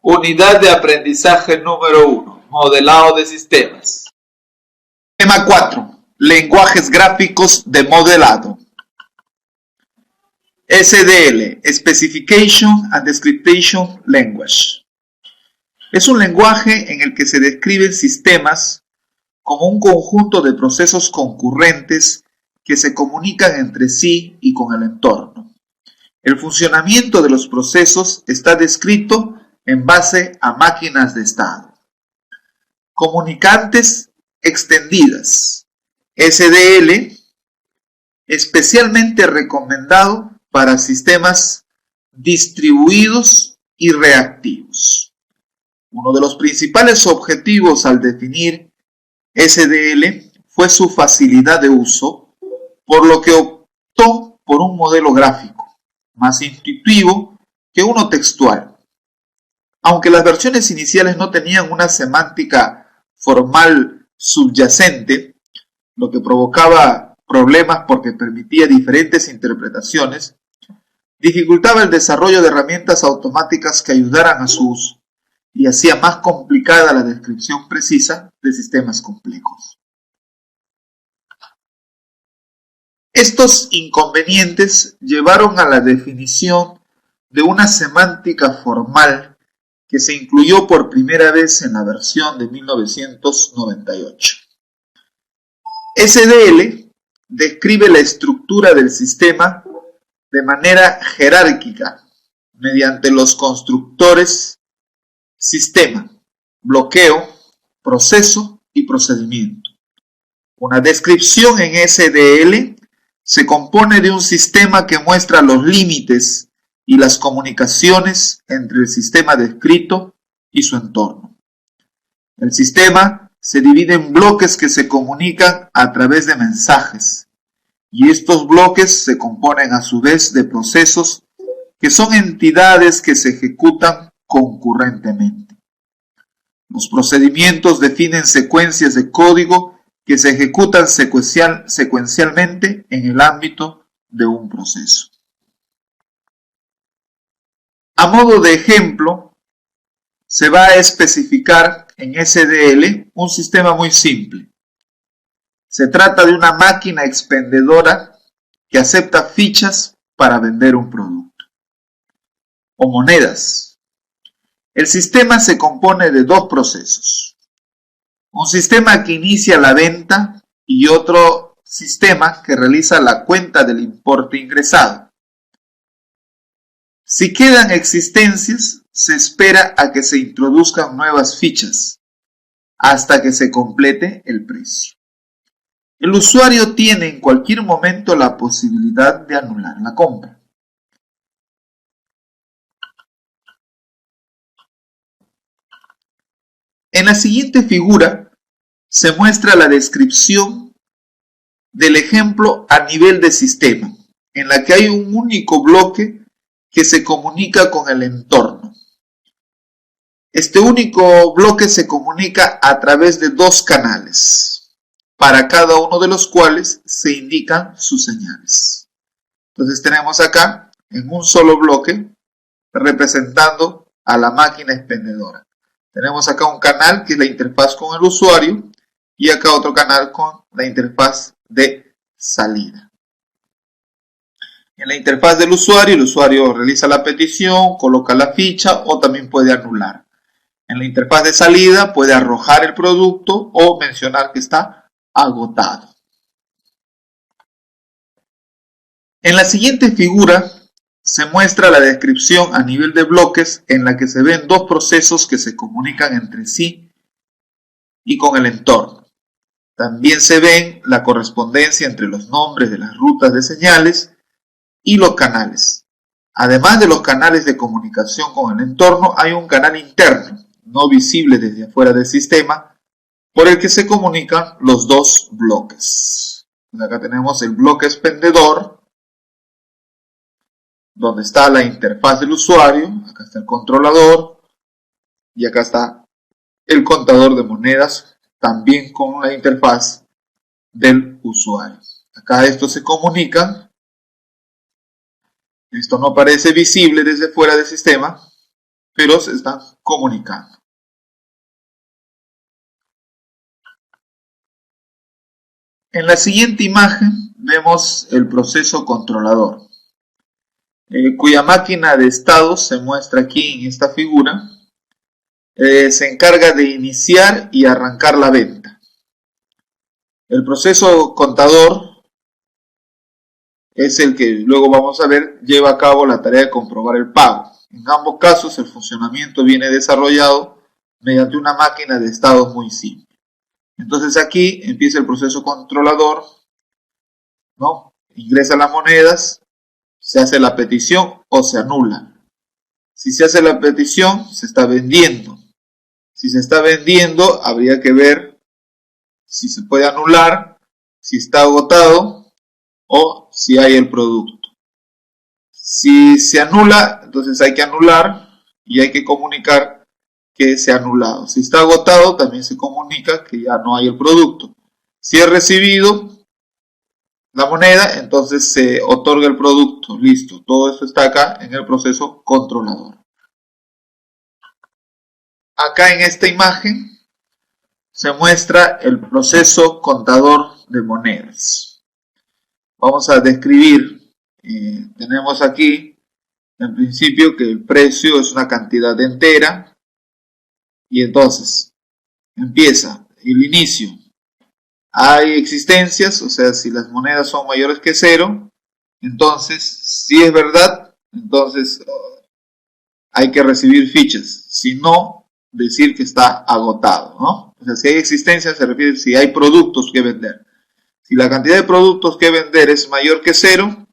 Unidad de aprendizaje número 1. Modelado de sistemas. Tema 4. Lenguajes gráficos de modelado. SDL, Specification and Description Language. Es un lenguaje en el que se describen sistemas como un conjunto de procesos concurrentes que se comunican entre sí y con el entorno. El funcionamiento de los procesos está descrito en base a máquinas de estado. Comunicantes extendidas, SDL, especialmente recomendado para sistemas distribuidos y reactivos. Uno de los principales objetivos al definir SDL fue su facilidad de uso, por lo que optó por un modelo gráfico, más intuitivo que uno textual. Aunque las versiones iniciales no tenían una semántica formal subyacente, lo que provocaba problemas porque permitía diferentes interpretaciones, dificultaba el desarrollo de herramientas automáticas que ayudaran a su uso y hacía más complicada la descripción precisa de sistemas complejos. Estos inconvenientes llevaron a la definición de una semántica formal que se incluyó por primera vez en la versión de 1998. SDL describe la estructura del sistema de manera jerárquica mediante los constructores sistema, bloqueo, proceso y procedimiento. Una descripción en SDL se compone de un sistema que muestra los límites y las comunicaciones entre el sistema descrito y su entorno. El sistema se divide en bloques que se comunican a través de mensajes, y estos bloques se componen a su vez de procesos que son entidades que se ejecutan concurrentemente. Los procedimientos definen secuencias de código que se ejecutan secuencialmente en el ámbito de un proceso. A modo de ejemplo, se va a especificar en SDL un sistema muy simple. Se trata de una máquina expendedora que acepta fichas para vender un producto o monedas. El sistema se compone de dos procesos. Un sistema que inicia la venta y otro sistema que realiza la cuenta del importe ingresado. Si quedan existencias, se espera a que se introduzcan nuevas fichas hasta que se complete el precio. El usuario tiene en cualquier momento la posibilidad de anular la compra. En la siguiente figura se muestra la descripción del ejemplo a nivel de sistema, en la que hay un único bloque que se comunica con el entorno. Este único bloque se comunica a través de dos canales, para cada uno de los cuales se indican sus señales. Entonces tenemos acá, en un solo bloque, representando a la máquina expendedora. Tenemos acá un canal que es la interfaz con el usuario y acá otro canal con la interfaz de salida. En la interfaz del usuario, el usuario realiza la petición, coloca la ficha o también puede anular. En la interfaz de salida puede arrojar el producto o mencionar que está agotado. En la siguiente figura se muestra la descripción a nivel de bloques en la que se ven dos procesos que se comunican entre sí y con el entorno. También se ven la correspondencia entre los nombres de las rutas de señales y los canales. Además de los canales de comunicación con el entorno, hay un canal interno, no visible desde afuera del sistema, por el que se comunican los dos bloques. Acá tenemos el bloque expendedor, donde está la interfaz del usuario, acá está el controlador, y acá está el contador de monedas, también con la interfaz del usuario. Acá estos se comunican. Esto no parece visible desde fuera del sistema, pero se están comunicando. En la siguiente imagen vemos el proceso controlador, cuya máquina de estados se muestra aquí en esta figura. Se encarga de iniciar y arrancar la venta. El proceso contador es el que luego vamos a ver, lleva a cabo la tarea de comprobar el pago. En ambos casos el funcionamiento viene desarrollado mediante una máquina de estados muy simple. Entonces aquí empieza el proceso controlador, ¿no? Ingresa las monedas, se hace la petición o se anula. Si se hace la petición, se está vendiendo. Si se está vendiendo, habría que ver si se puede anular, si está agotado o si hay el producto. Si se anula, entonces hay que anular y hay que comunicar que se ha anulado. Si está agotado, también se comunica que ya no hay el producto. Si es recibido la moneda, entonces se otorga el producto. Listo, todo eso está acá en el proceso controlador. Acá en esta imagen se muestra el proceso contador de monedas. Vamos a describir, tenemos aquí en principio que el precio es una cantidad entera y entonces empieza el inicio. Hay existencias, o sea, si las monedas son mayores que 0, entonces, si es verdad, entonces hay que recibir fichas. Si no, decir que está agotado, ¿no? O sea, si hay existencia se refiere si hay productos que vender. Si la cantidad de productos que vender es mayor que 0,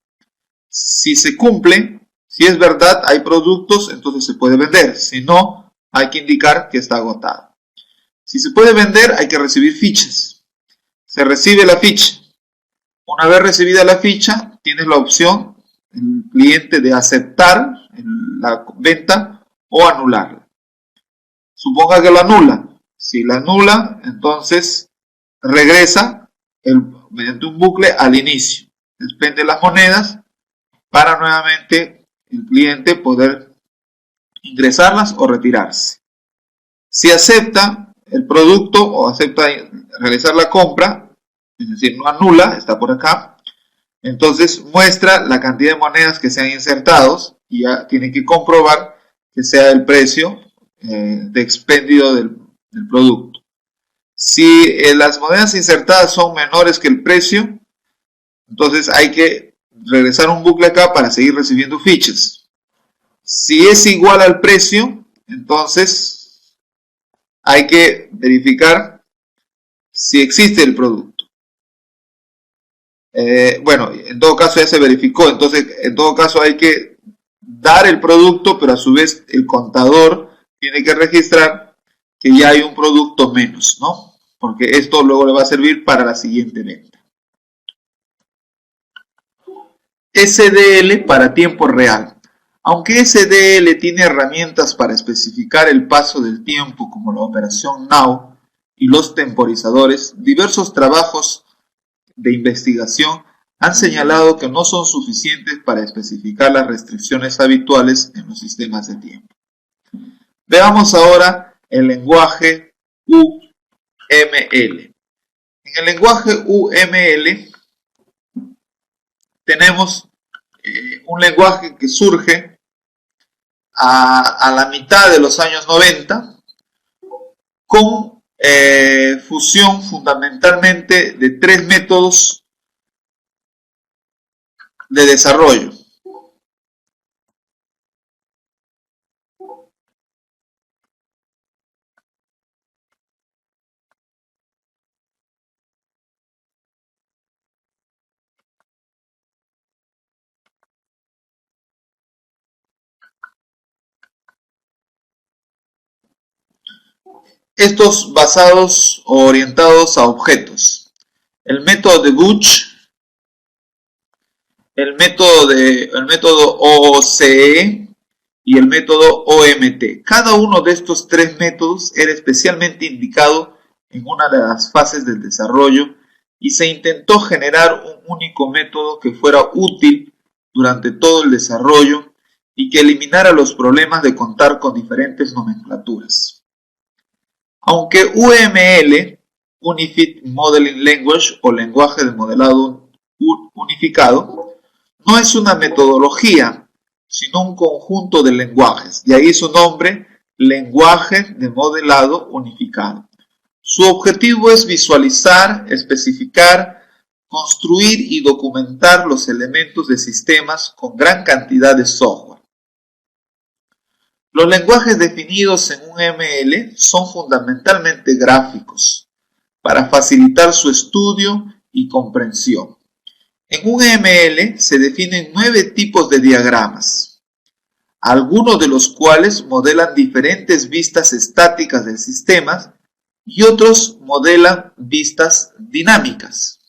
si se cumple, si es verdad, hay productos, entonces se puede vender. Si no, hay que indicar que está agotado. Si se puede vender, hay que recibir fichas. Se recibe la ficha. Una vez recibida la ficha, tienes la opción, el cliente, de aceptar la venta o anularla. Suponga que la anula. Si la anula, entonces regresa mediante un bucle al inicio. Expende las monedas para nuevamente el cliente poder ingresarlas o retirarse. Si acepta el producto o acepta realizar la compra, es decir, no anula, está por acá, entonces muestra la cantidad de monedas que se han insertado y ya tiene que comprobar que sea el precio de expendio del producto. Si las monedas insertadas son menores que el precio, entonces hay que regresar un bucle acá para seguir recibiendo fichas. Si es igual al precio, entonces hay que verificar si existe el producto. Bueno, en todo caso ya se verificó, entonces en todo caso hay que dar el producto, pero a su vez el contador tiene que registrar que ya hay un producto menos, ¿no? Porque esto luego le va a servir para la siguiente venta. SDL para tiempo real. Aunque SDL tiene herramientas para especificar el paso del tiempo como la operación Now y los temporizadores, diversos trabajos de investigación han señalado que no son suficientes para especificar las restricciones habituales en los sistemas de tiempo. Veamos ahora el lenguaje UML. En el lenguaje UML tenemos un lenguaje que surge a la mitad de los años 90 con fusión fundamentalmente de 3 métodos de desarrollo. Estos basados o orientados a objetos. El método de Butch, el método OCE y el método OMT. Cada uno de estos 3 métodos era especialmente indicado en una de las fases del desarrollo y se intentó generar un único método que fuera útil durante todo el desarrollo y que eliminara los problemas de contar con diferentes nomenclaturas. Aunque UML, Unified Modeling Language o lenguaje de modelado unificado, no es una metodología, sino un conjunto de lenguajes, de ahí su nombre, lenguaje de modelado unificado. Su objetivo es visualizar, especificar, construir y documentar los elementos de sistemas con gran cantidad de software. Los lenguajes definidos en un ML son fundamentalmente gráficos, para facilitar su estudio y comprensión. En un ML se definen 9 tipos de diagramas, algunos de los cuales modelan diferentes vistas estáticas del sistema y otros modelan vistas dinámicas.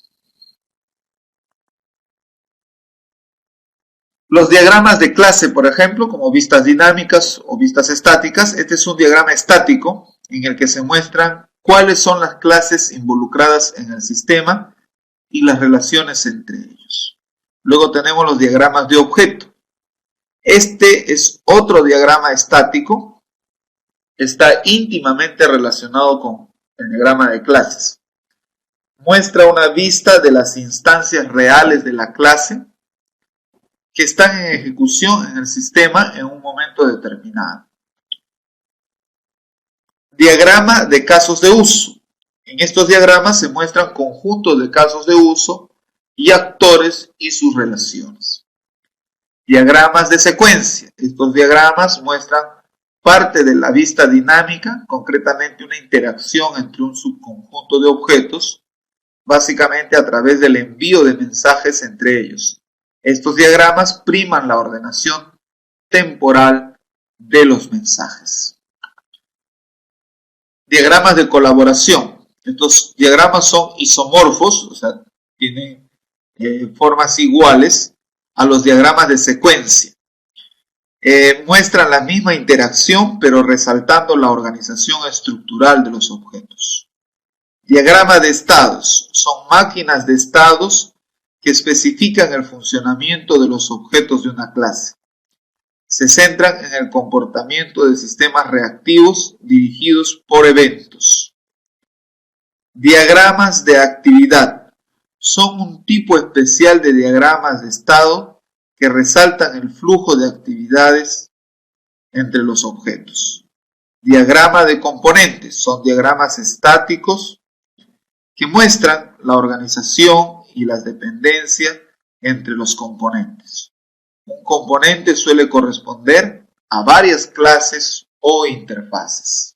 Los diagramas de clase, por ejemplo, como vistas dinámicas o vistas estáticas, este es un diagrama estático en el que se muestran cuáles son las clases involucradas en el sistema y las relaciones entre ellos. Luego tenemos los diagramas de objeto. Este es otro diagrama estático, está íntimamente relacionado con el diagrama de clases. Muestra una vista de las instancias reales de la clase que están en ejecución en el sistema en un momento determinado. Diagrama de casos de uso. En estos diagramas se muestran conjuntos de casos de uso y actores y sus relaciones. Diagramas de secuencia. Estos diagramas muestran parte de la vista dinámica, concretamente una interacción entre un subconjunto de objetos, básicamente a través del envío de mensajes entre ellos. Estos diagramas priman la ordenación temporal de los mensajes. Diagramas de colaboración. Estos diagramas son isomorfos, o sea, tienen formas iguales a los diagramas de secuencia. Muestran la misma interacción, pero resaltando la organización estructural de los objetos. Diagrama de estados. Son máquinas de estados que especifican el funcionamiento de los objetos de una clase. Se centran en el comportamiento de sistemas reactivos dirigidos por eventos. Diagramas de actividad. Son un tipo especial de diagramas de estado que resaltan el flujo de actividades entre los objetos. Diagrama de componentes. Son diagramas estáticos que muestran la organización y las dependencias entre los componentes. Un componente suele corresponder a varias clases o interfaces.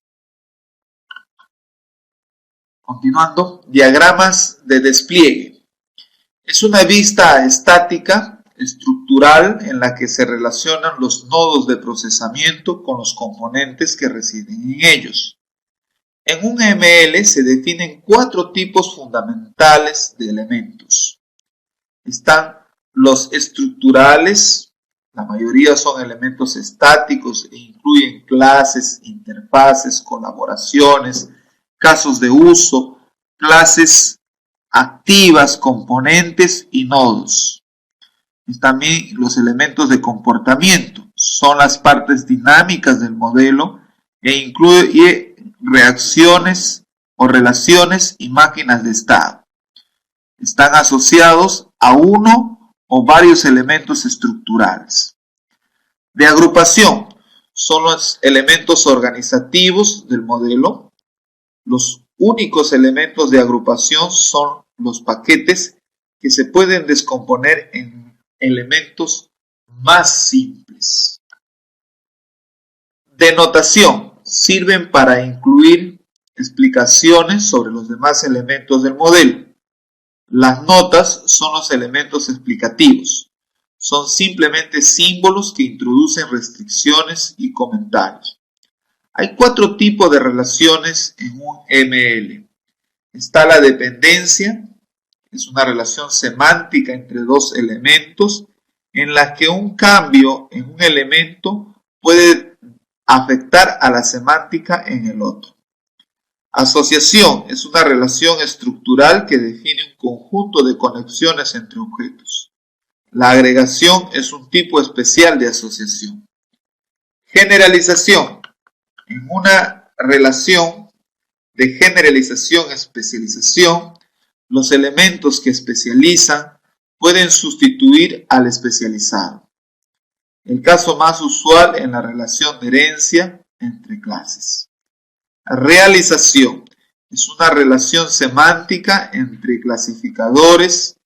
Continuando, diagramas de despliegue. Es una vista estática, estructural, en la que se relacionan los nodos de procesamiento con los componentes que residen en ellos. En un ML se definen 4 tipos fundamentales de elementos. Están los estructurales, la mayoría son elementos estáticos e incluyen clases, interfaces, colaboraciones, casos de uso, clases activas, componentes y nodos. También los elementos de comportamiento, son las partes dinámicas del modelo e incluye reacciones o relaciones y máquinas de estado. Están asociados a uno o varios elementos estructurales. De agrupación, son los elementos organizativos del modelo. Los únicos elementos de agrupación son los paquetes que se pueden descomponer en elementos más simples. De notación, sirven para incluir explicaciones sobre los demás elementos del modelo. Las notas son los elementos explicativos. Son simplemente símbolos que introducen restricciones y comentarios. Hay 4 tipos de relaciones en un ML. Está la dependencia, es una relación semántica entre 2 elementos en la que un cambio en un elemento puede afectar a la semántica en el otro. Asociación es una relación estructural que define un conjunto de conexiones entre objetos. La agregación es un tipo especial de asociación. Generalización. En una relación de generalización-especialización, los elementos que especializan pueden sustituir al especializado. El caso más usual en la relación de herencia entre clases. Realización. Es una relación semántica entre clasificadores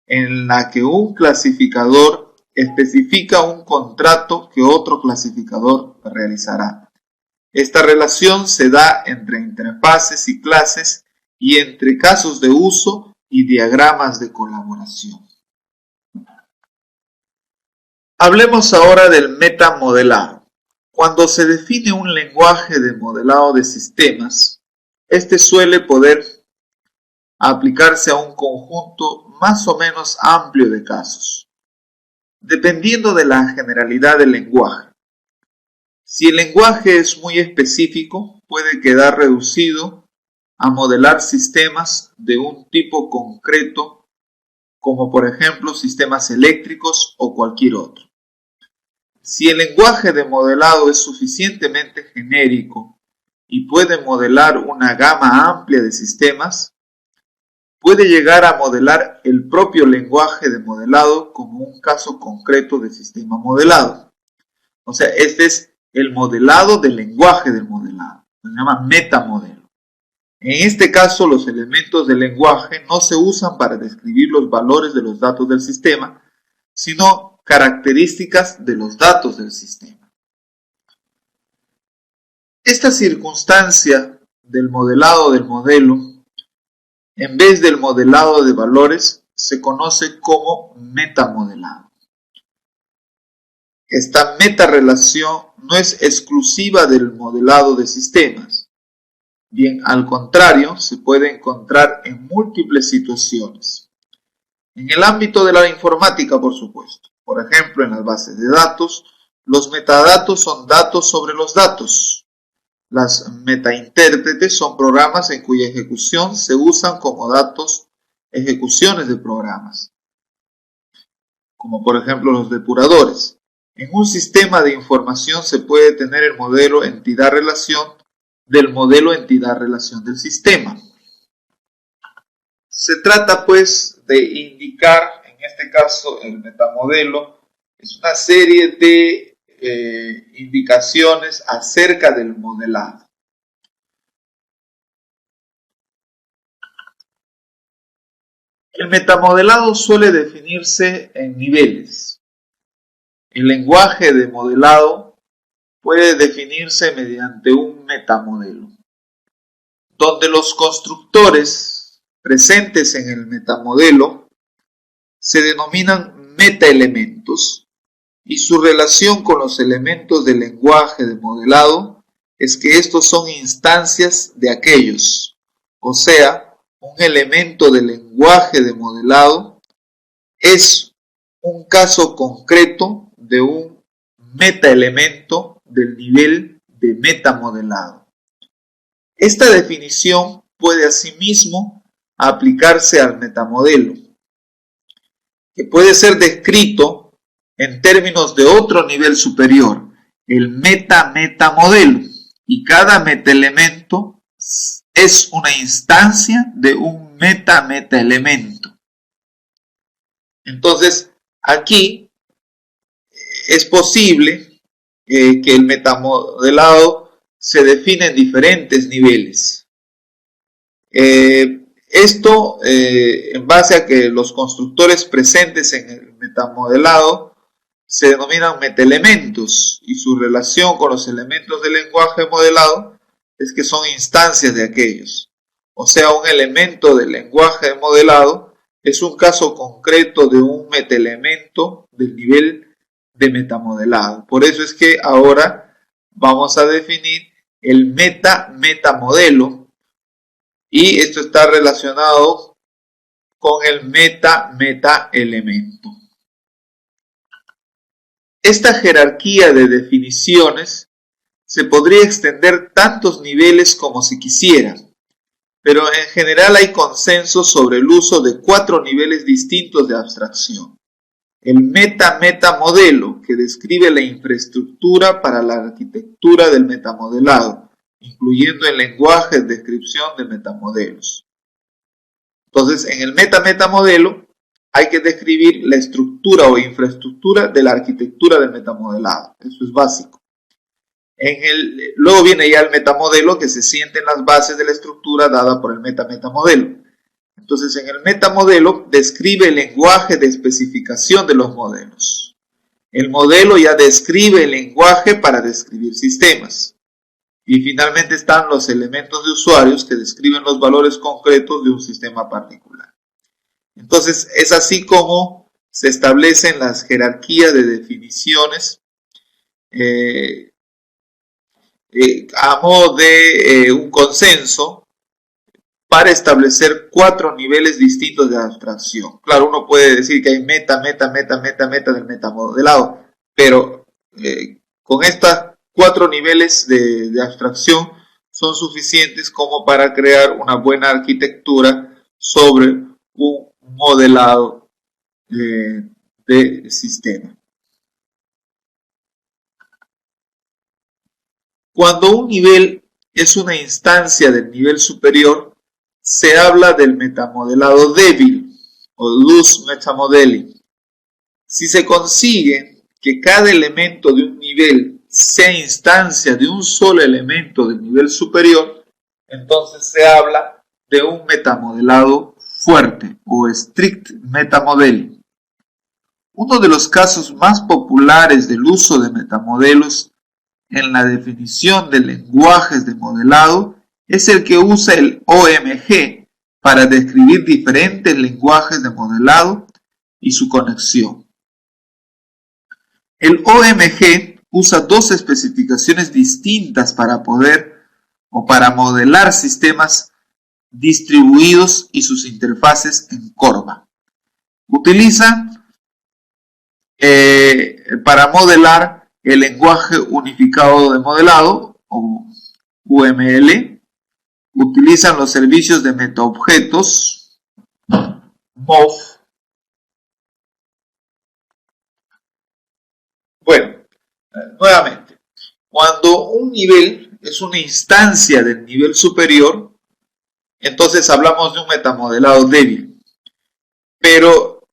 en la que un clasificador especifica un contrato que otro clasificador realizará. Esta relación se da entre interfaces y clases y entre casos de uso y diagramas de colaboración. Hablemos ahora del metamodelado. Cuando se define un lenguaje de modelado de sistemas, este suele poder aplicarse a un conjunto más o menos amplio de casos, dependiendo de la generalidad del lenguaje. Si el lenguaje es muy específico, puede quedar reducido a modelar sistemas de un tipo concreto, como por ejemplo sistemas eléctricos o cualquier otro. Si el lenguaje de modelado es suficientemente genérico y puede modelar una gama amplia de sistemas, puede llegar a modelar el propio lenguaje de modelado como un caso concreto de sistema modelado. O sea, este es el modelado del lenguaje del modelado. Se llama metamodelo. En este caso, los elementos del lenguaje no se usan para describir los valores de los datos del sistema, sino características de los datos del sistema. Esta circunstancia del modelado del modelo, en vez del modelado de valores, se conoce como metamodelado. Esta metarrelación no es exclusiva del modelado de sistemas. Bien, al contrario, se puede encontrar en múltiples situaciones. En el ámbito de la informática, por supuesto. Por ejemplo, en las bases de datos, los metadatos son datos sobre los datos. Las metaintérpretes son programas en cuya ejecución se usan como datos ejecuciones de programas, como por ejemplo los depuradores. En un sistema de información se puede tener el modelo entidad-relación del modelo entidad-relación del sistema. Se trata pues de indicar, en este caso el metamodelo, es una serie de indicaciones acerca del modelado. El metamodelado suele definirse en niveles. El lenguaje de modelado puede definirse mediante un metamodelo, donde los constructores presentes en el metamodelo se denominan metaelementos y su relación con los elementos del lenguaje de modelado es que estos son instancias de aquellos, o sea, un elemento del lenguaje de modelado es un caso concreto de un metaelemento del nivel de metamodelado. Esta definición puede asimismo aplicarse al metamodelo, que puede ser descrito en términos de otro nivel superior, el meta-metamodelo, y cada metaelemento es una instancia de un meta-metaelemento. Entonces, aquí es posible que el metamodelado se define en diferentes niveles. Esto en base a que los constructores presentes en el metamodelado se denominan metaelementos y su relación con los elementos del lenguaje modelado es que son instancias de aquellos. O sea, un elemento del lenguaje modelado es un caso concreto de un metaelemento del nivel de metamodelado. Por eso es que ahora vamos a definir el metamodelo y esto está relacionado con el metaelemento. Esta jerarquía de definiciones se podría extender tantos niveles como se quisiera, pero en general hay consenso sobre el uso de 4 niveles distintos de abstracción. el metamodelo, que describe la infraestructura para la arquitectura del metamodelado, incluyendo el lenguaje de descripción de metamodelos. Entonces, en el metamodelo hay que describir la estructura o infraestructura de la arquitectura del metamodelado. Eso es básico. Luego viene ya el metamodelo, que se sienta en las bases de la estructura dada por el metamodelo. Entonces, en el metamodelo describe el lenguaje de especificación de los modelos. El modelo ya describe el lenguaje para describir sistemas. Y finalmente están los elementos de usuarios que describen los valores concretos de un sistema particular. Entonces, es así como se establecen las jerarquías de definiciones a modo de un consenso para establecer 4 niveles distintos de abstracción. Claro, uno puede decir que hay meta del metamodelado, pero con estos 4 niveles de abstracción son suficientes como para crear una buena arquitectura sobre un modelado de sistema. Cuando un nivel es una instancia del nivel superior, se habla del metamodelado débil o loose metamodeling. Si se consigue que cada elemento de un nivel sea instancia de un solo elemento del nivel superior, entonces se habla de un metamodelado fuerte o strict metamodeling. Uno de los casos más populares del uso de metamodelos en la definición de lenguajes de modelado es el que usa el OMG para describir diferentes lenguajes de modelado y su conexión. El OMG usa 2 especificaciones distintas para modelar sistemas distribuidos y sus interfaces en CORBA. Utiliza para modelar el lenguaje unificado de modelado o UML. Utilizan los servicios de metaobjetos MOV. Bueno, nuevamente, cuando un nivel es una instancia del nivel superior, entonces hablamos de un metamodelado débil. Pero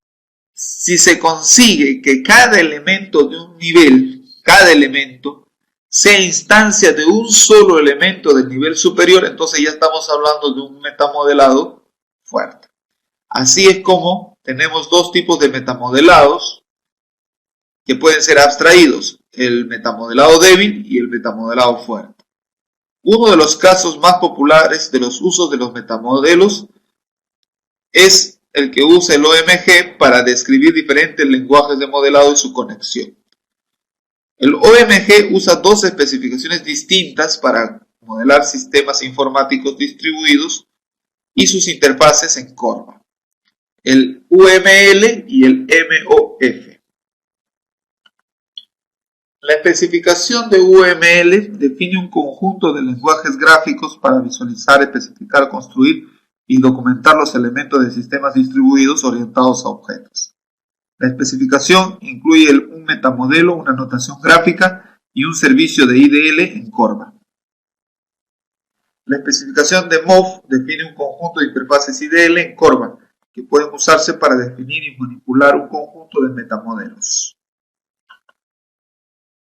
si se consigue que cada elemento de un nivel, cada elemento, sea instancia de un solo elemento del nivel superior, entonces ya estamos hablando de un metamodelado fuerte. Así es como tenemos 2 tipos de metamodelados que pueden ser abstraídos, el metamodelado débil y el metamodelado fuerte. Uno de los casos más populares de los usos de los metamodelos es el que usa el OMG para describir diferentes lenguajes de modelado y su conexión. El OMG usa 2 especificaciones distintas para modelar sistemas informáticos distribuidos y sus interfaces en CORBA, el UML y el MOF. La especificación de UML define un conjunto de lenguajes gráficos para visualizar, especificar, construir y documentar los elementos de sistemas distribuidos orientados a objetos. La especificación incluye un metamodelo, una notación gráfica y un servicio de IDL en CORBA. La especificación de MOV define un conjunto de interfaces IDL en CORBA que pueden usarse para definir y manipular un conjunto de metamodelos.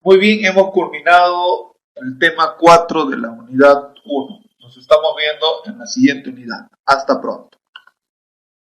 Muy bien, hemos culminado el tema 4 de la unidad 1. Nos estamos viendo en la siguiente unidad. Hasta pronto.